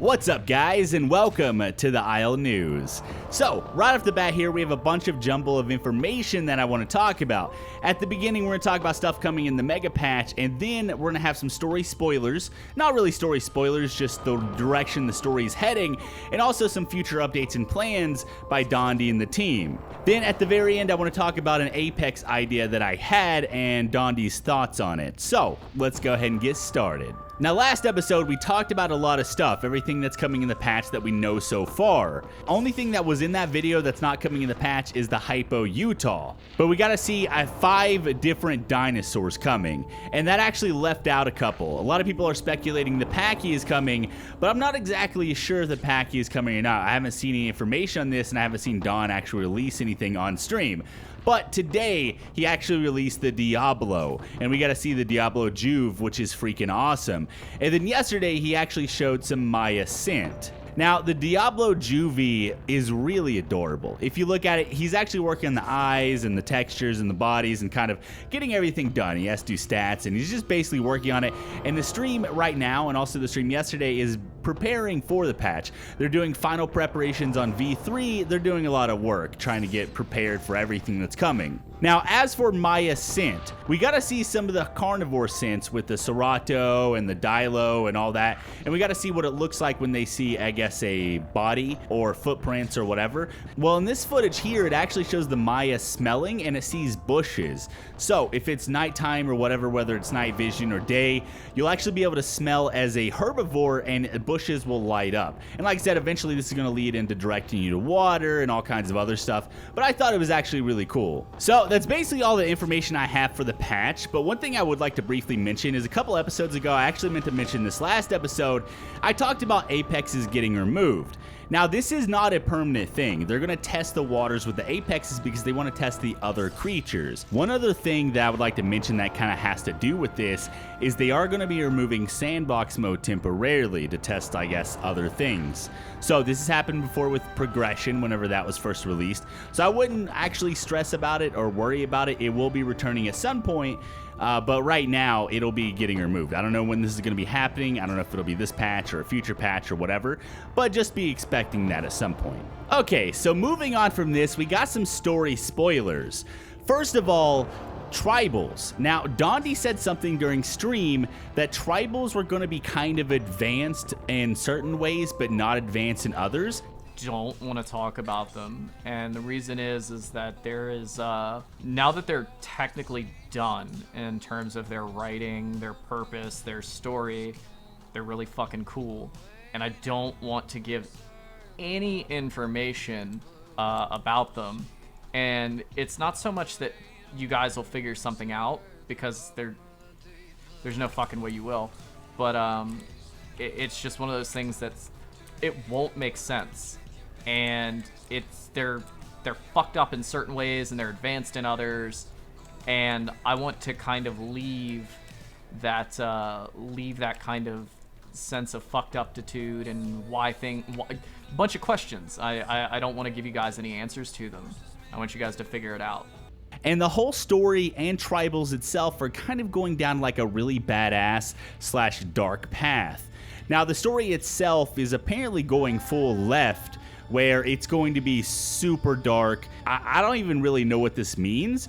What's up, guys, and welcome to the Isle News. So, right off the bat here, we have a bunch of jumble of information that I want to talk about. At the beginning, we're going to talk about stuff coming in the Mega Patch, and then we're going to have some story spoilers. Not really story spoilers, just the direction the story is heading, and also some future updates and plans by Dondi and the team. Then, at the very end, I want to talk about an Apex idea that I had and Dondi's thoughts on it. So, let's go ahead and get started. Now, last episode, we talked about a lot of stuff, everything that's coming in the patch that we know so far. Only thing that was in that video that's not coming in the patch is the Hypo Utah. But we gotta see 5 different dinosaurs coming, and that actually left out a couple. A lot of people are speculating the Packy is coming, but I'm not exactly sure if the Packy is coming or not. I haven't seen any information on this, and I haven't seen Don actually release anything on stream. But today, he actually released the Diablo, and we got to see the Diablo Juve, which is freaking awesome. And then yesterday, he actually showed some Maya Scent. Now, the Diablo Juvie is really adorable. If you look at it, he's actually working on the eyes and the textures and the bodies and kind of getting everything done. He has to do stats, and he's just basically working on it. And the stream right now, and also the stream yesterday, is preparing for the patch. They're doing final preparations on V3. They're doing a lot of work trying to get prepared for everything that's coming. Now, as for Maya Scent, we got to see some of the carnivore scents with the Serato and the Dilo and all that. And we got to see what it looks like when they see, I guess, a body or footprints or whatever. Well, in this footage here, it actually shows the Maya smelling and it sees bushes. So if it's nighttime or whatever, whether it's night vision or day, you'll actually be able to smell as a herbivore and bushes will light up. And like I said, eventually this is going to lead into directing you to water and all kinds of other stuff. But I thought it was actually really cool. So that's basically all the information I have for the patch. But one thing I would like to briefly mention is a couple episodes ago, I actually meant to mention this last episode, I talked about Apexes getting removed. Now, this is not a permanent thing. They're going to test the waters with the Apexes because they want to test the other creatures. One other thing that I would like to mention that kind of has to do with this is they are going to be removing sandbox mode temporarily to test, I guess, other things. So this has happened before with progression whenever that was first released. So I wouldn't actually stress about it or worry about it. It will be returning at some point. But right now, it'll be getting removed. I don't know when this is going to be happening. I don't know if it'll be this patch or a future patch or whatever, but just be expecting that at some point. Okay, so moving on from this, we got some story spoilers. First of all, tribals. Now, Dondi said something during stream that tribals were going to be kind of advanced in certain ways, but not advanced in others. Don't want to talk about them, and the reason is that there is now that they're technically done in terms of their writing, their purpose, their story, they're really fucking cool, and I don't want to give any information about them. And it's not so much that you guys will figure something out, because there's no fucking way you will, but it's just one of those things it won't make sense. And they're fucked up in certain ways and they're advanced in others, and I want to kind of leave that kind of sense of fucked uptitude and why bunch of questions. I don't want to give you guys any answers to them. I want you guys to figure it out. And the whole story and tribals itself are kind of going down like a really badass / dark path. Now, the story itself is apparently going full left, where it's going to be super dark. I don't even really know what this means,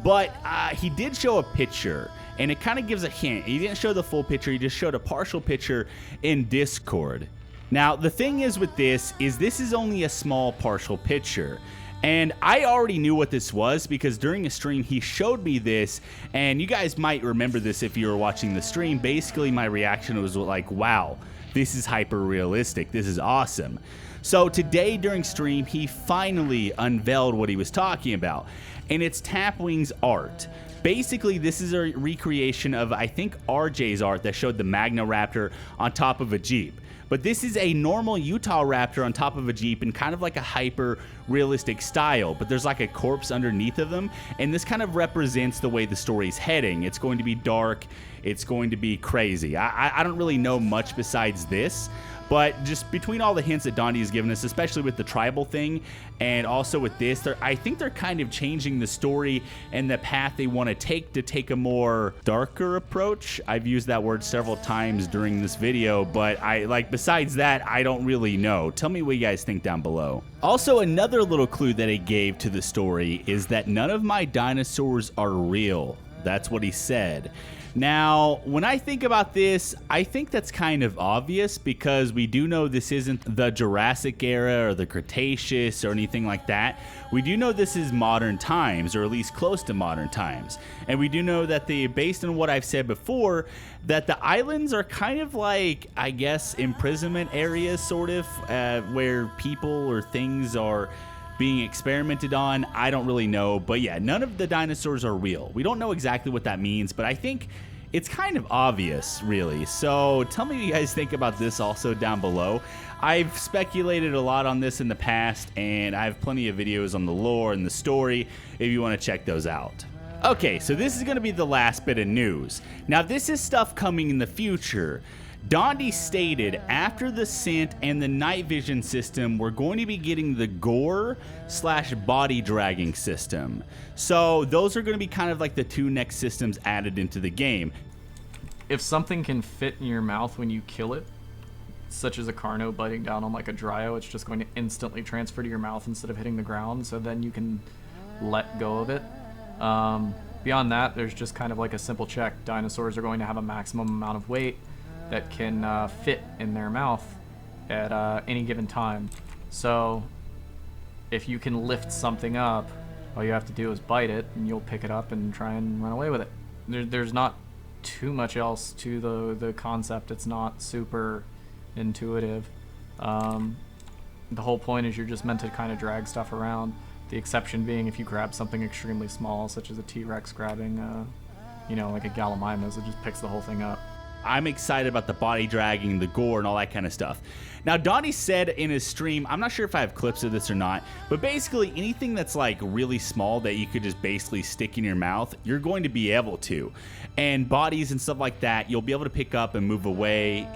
but he did show a picture, and it kind of gives a hint. He didn't show the full picture, he just showed a partial picture in Discord. Now, the thing is with this is only a small partial picture. And I already knew what this was because during a stream he showed me this, and you guys might remember this if you were watching the stream. Basically, my reaction was like, wow, this is hyper realistic. This is awesome. So today during stream, he finally unveiled what he was talking about, and it's Tapwing's art. Basically, this is a recreation of, I think, RJ's art that showed the Magna Raptor on top of a Jeep. But this is a normal Utah Raptor on top of a Jeep in kind of like a hyper realistic style, but there's like a corpse underneath of them, and this kind of represents the way the story's heading. It's going to be dark, it's going to be crazy. I don't really know much besides this, But just between all the hints that Dondi has given us, especially with the tribal thing and also with this, I think they're kind of changing the story and the path they want to take a more darker approach. I've used that word several times during this video, but besides that, I don't really know. Tell me what you guys think down below. Also, another little clue that he gave to the story is that none of my dinosaurs are real. That's what he said. Now, when I think about this, I think that's kind of obvious because we do know this isn't the Jurassic era or the Cretaceous or anything like that. We do know this is modern times, or at least close to modern times. And we do know that based on what I've said before, that the islands are kind of like, I guess, imprisonment areas, sort of, where people or things are being experimented on. I don't really know, but yeah, none of the dinosaurs are real. We don't know exactly what that means, but I think it's kind of obvious, really. So tell me what you guys think about this also down below. I've speculated a lot on this in the past, and I have plenty of videos on the lore and the story if you want to check those out. Okay, so this is going to be the last bit of news. Now, this is stuff coming in the future. Dondi stated after the scent and the night vision system, we're going to be getting the GORE/body dragging system. So those are going to be kind of like the two next systems added into the game. If something can fit in your mouth when you kill it, such as a Carno biting down on like a Dryo, it's just going to instantly transfer to your mouth instead of hitting the ground, so then you can let go of it. Beyond that, there's just kind of like a simple check. Dinosaurs are going to have a maximum amount of weight that can fit in their mouth at any given time. So if you can lift something up, all you have to do is bite it and you'll pick it up and try and run away with it. There's not too much else to the concept. It's not super intuitive. The whole point is you're just meant to kind of drag stuff around. The exception being if you grab something extremely small, such as a T-Rex grabbing like a Gallimimus, it just picks the whole thing up. I'm excited about the body dragging, the gore, and all that kind of stuff. Now, Dondi said in his stream, I'm not sure if I have clips of this or not, but basically anything that's like really small that you could just basically stick in your mouth, you're going to be able to. And bodies and stuff like that, you'll be able to pick up and move away,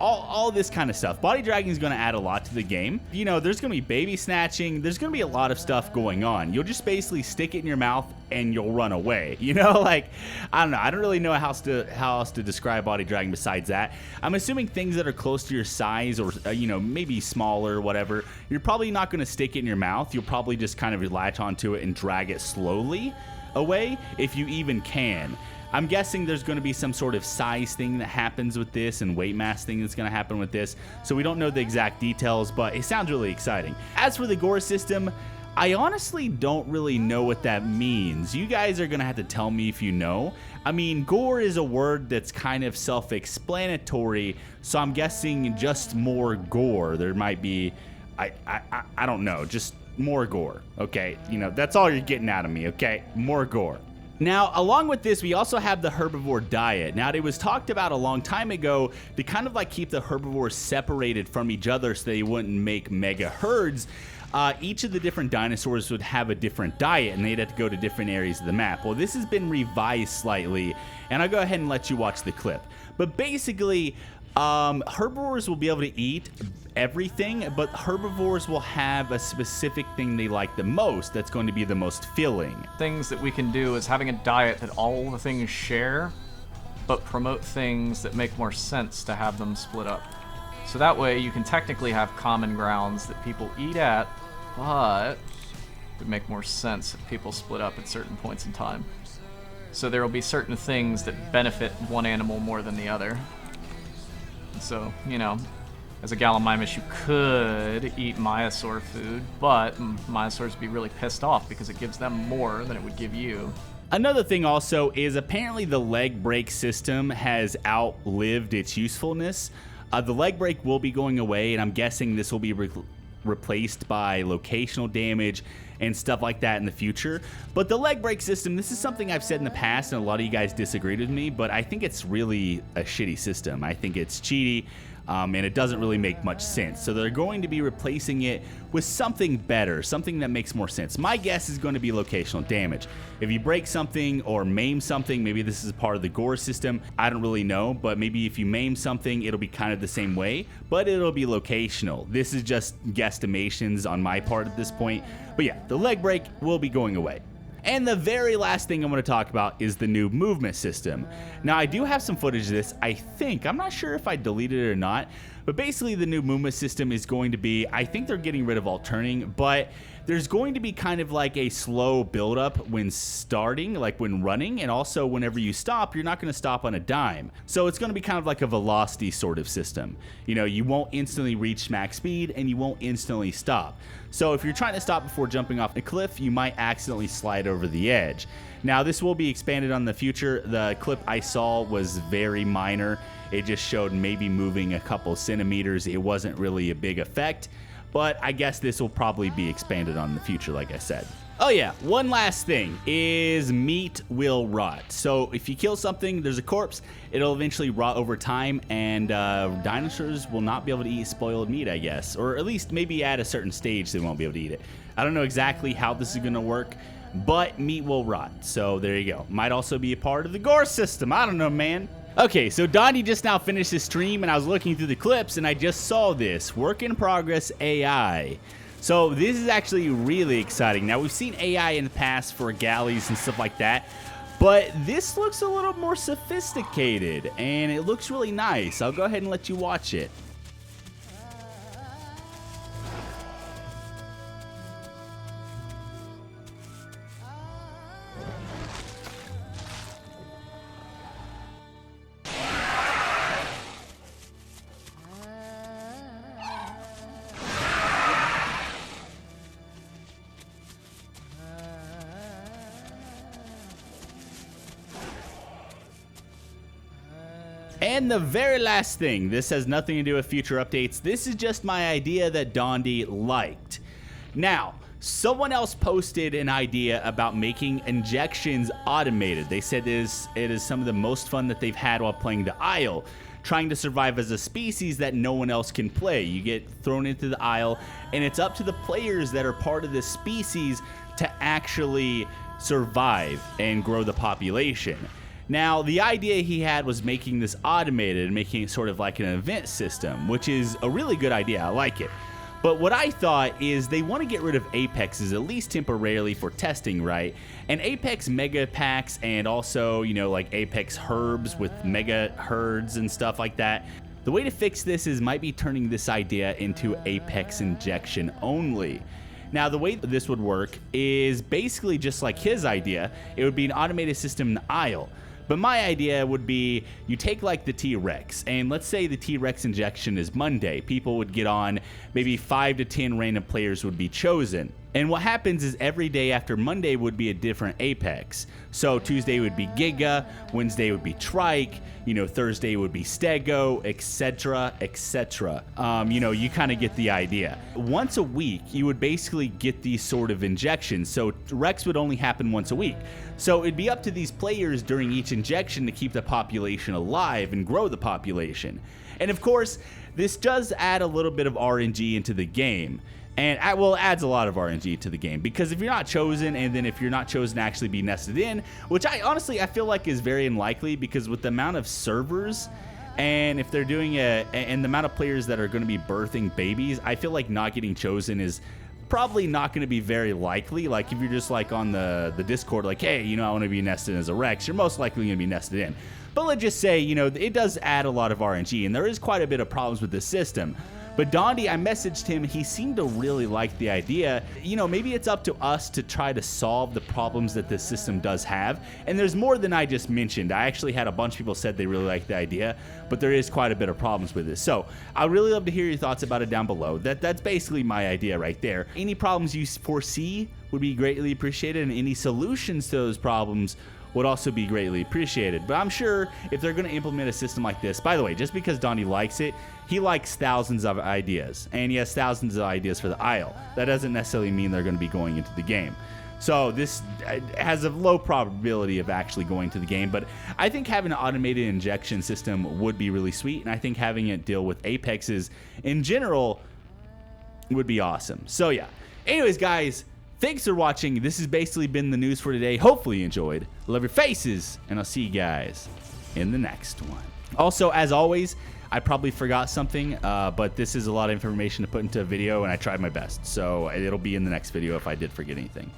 all this kind of stuff. Body dragging is going to add a lot to the game. There's going to be baby snatching. There's going to be a lot of stuff going on. You'll just basically stick it in your mouth and you'll run away. I don't know. I don't really know how else to describe body dragging besides that. I'm assuming things that are close to your size or, maybe smaller, whatever, you're probably not going to stick it in your mouth. You'll probably just kind of latch onto it and drag it slowly away, if you even can. I'm guessing there's going to be some sort of size thing that happens with this and weight mass thing that's going to happen with this. So we don't know the exact details, but it sounds really exciting. As for the GORE system, I honestly don't really know what that means. You guys are going to have to tell me if you know. I mean, gore is a word that's kind of self-explanatory, so I'm guessing just more gore. There might be, I don't know, just more gore, okay? That's all you're getting out of me, okay? More gore. Now, along with this, we also have the herbivore diet. Now, it was talked about a long time ago to kind of like keep the herbivores separated from each other so they wouldn't make mega herds. Each of the different dinosaurs would have a different diet and they'd have to go to different areas of the map. Well, this has been revised slightly, and I'll go ahead and let you watch the clip. But basically, herbivores will be able to eat everything, but herbivores will have a specific thing they like the most that's going to be the most filling. Things that we can do is having a diet that all the things share, but promote things that make more sense to have them split up. So that way you can technically have common grounds that people eat at, but it would make more sense if people split up at certain points in time. So there will be certain things that benefit one animal more than the other. So, as a Gallimimus, you could eat Myosaur food, but Myosaurs would be really pissed off because it gives them more than it would give you. Another thing also is apparently the leg break system has outlived its usefulness. The leg break will be going away, and I'm guessing this will be replaced by locational damage and stuff like that in the future. But the leg break system, this is something I've said in the past, and a lot of you guys disagreed with me, but I think it's really a shitty system. I think it's cheaty. and it doesn't really make much sense. So they're going to be replacing it with something better, something that makes more sense. My guess is going to be locational damage. If you break something or maim something, maybe this is part of the GORE system, I don't really know, but maybe if you maim something, it'll be kind of the same way, but it'll be locational. This is just guesstimations on my part at this point. But yeah, the leg break will be going away. And the very last thing I'm going to talk about is the new movement system. Now, I do have some footage of this, I think. I'm not sure if I deleted it or not, but basically the new movement system is going to be, I think they're getting rid of alt turning, but there's going to be kind of like a slow buildup when starting, like when running, and also whenever you stop, you're not going to stop on a dime. So it's going to be kind of like a velocity sort of system. You know, you won't instantly reach max speed and you won't instantly stop. So if you're trying to stop before jumping off a cliff, you might accidentally slide over the edge. Now, this will be expanded on the future. The clip I saw was very minor. It just showed maybe moving a couple centimeters. It wasn't really a big effect, but I guess this will probably be expanded on in the future, like I said. Oh yeah, one last thing is meat will rot. So if you kill something, there's a corpse, it'll eventually rot over time, and dinosaurs will not be able to eat spoiled meat, I guess. Or at least maybe at a certain stage they won't be able to eat it. I don't know exactly how this is gonna work, but meat will rot. So there you go. Might also be a part of the GORE system. I don't know, man. Okay, so Donnie just now finished his stream, and I was looking through the clips, and I just saw this. Work in progress AI. So this is actually really exciting. Now, we've seen AI in the past for galleys and stuff like that, but this looks a little more sophisticated, and it looks really nice. I'll go ahead and let you watch it. And the very last thing, this has nothing to do with future updates. This is just my idea that Dondi liked. Now, someone else posted an idea about making injections automated. They said it is some of the most fun that they've had while playing the Isle, trying to survive as a species that no one else can play. You get thrown into the Isle, and it's up to the players that are part of this species to actually survive and grow the population. Now, the idea he had was making this automated and making it sort of like an event system, which is a really good idea. I like it. But what I thought is they want to get rid of Apexes, at least temporarily, for testing, right? And Apex mega packs and also, you know, like Apex herbs with mega herds and stuff like that. The way to fix this is might be turning this idea into Apex injection only. Now, the way this would work is basically just like his idea. It would be an automated system in the Isle. But my idea would be you take like the T-Rex, and let's say the T-Rex injection is Monday. People would get on, maybe 5 to 10 random players would be chosen. And what happens is every day after Monday would be a different Apex. So Tuesday would be Giga, Wednesday would be Trike, you know, Thursday would be Stego, etc., etc. You know, you kind of get the idea. Once a week, you would basically get these sort of injections. So Rex would only happen once a week. So it'd be up to these players during each injection to keep the population alive and grow the population. And of course, this does add a little bit of RNG into the game. And well, it adds a lot of RNG to the game, because if you're not chosen, and then if you're not chosen to actually be nested in, which I feel like is very unlikely, because with the amount of servers and if they're doing and the amount of players that are going to be birthing babies, I feel like not getting chosen is probably not going to be very likely. Like if you're just like on the Discord, like, hey, you know, I want to be nested as a Rex, you're most likely going to be nested in. But let's just say, you know, it does add a lot of RNG, and there is quite a bit of problems with this system. But Dondi, I messaged him, he seemed to really like the idea. You know, maybe it's up to us to try to solve the problems that this system does have. And there's more than I just mentioned. I actually had a bunch of people said they really like the idea, but there is quite a bit of problems with this. So I'd really love to hear your thoughts about it down below. That's basically my idea right there. Any problems you foresee would be greatly appreciated, and any solutions to those problems would also be greatly appreciated. But I'm sure if they're going to implement a system like this, by the way, just because Donnie likes it, he likes thousands of ideas, and he has thousands of ideas for the Isle. That doesn't necessarily mean they're going to be going into the game. So this has a low probability of actually going to the game, but I think having an automated injection system would be really sweet, and I think having it deal with Apexes in general would be awesome. So yeah. Anyways, guys, thanks for watching. This has basically been the news for today. Hopefully you enjoyed. Love your faces, and I'll see you guys in the next one. Also, as always, I probably forgot something, but this is a lot of information to put into a video, and I tried my best. So it'll be in the next video if I did forget anything.